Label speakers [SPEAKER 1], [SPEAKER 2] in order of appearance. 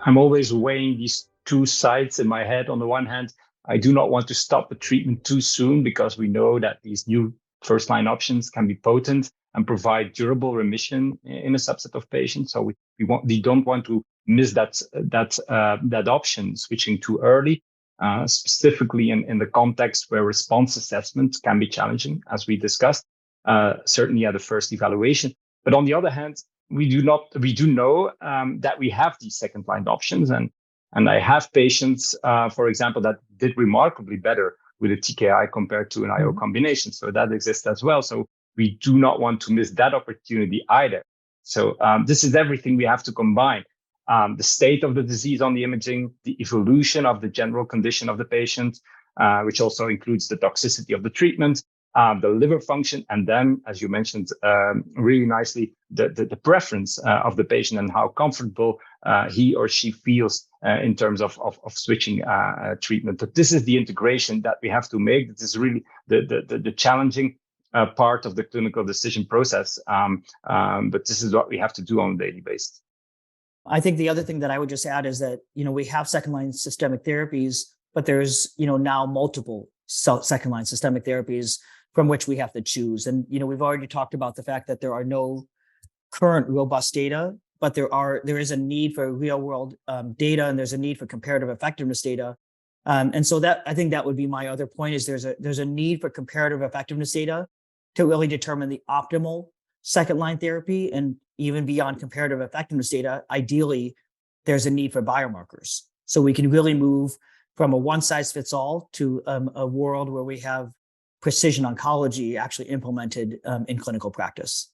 [SPEAKER 1] I'm always weighing these two sides in my head. On the one hand, I do not want to stop the treatment too soon because we know that these new first-line options can be potent and provide durable remission in a subset of patients. So we don't want to miss that option switching too early, specifically in the context where response assessment can be challenging, as we discussed, certainly at the first evaluation. But on the other hand, we do know that we have these second-line options, and I have patients, for example, that did remarkably better with a TKI compared to an IO combination. So that exists as well. So we do not want to miss that opportunity either. So this is everything we have to combine. The state of the disease on the imaging, the evolution of the general condition of the patient, which also includes the toxicity of the treatment, the liver function, and then, as you mentioned really nicely, the preference of the patient and how comfortable he or she feels in terms of switching treatment. But this is the integration that we have to make. This is really the challenging part of the clinical decision process. But this is what we have to do on a daily basis.
[SPEAKER 2] I think the other thing that I would just add is that, we have second-line systemic therapies, but there's, now multiple second-line systemic therapies from which we have to choose. And, we've already talked about the fact that there are no current robust data, but there is a need for real world data, and there's a need for comparative effectiveness data. And so I think that would be my other point, is there's a need for comparative effectiveness data to really determine the optimal second-line therapy. And even beyond comparative effectiveness data, ideally, there's a need for biomarkers. So we can really move from a one-size-fits-all to a world where we have precision oncology actually implemented in clinical practice.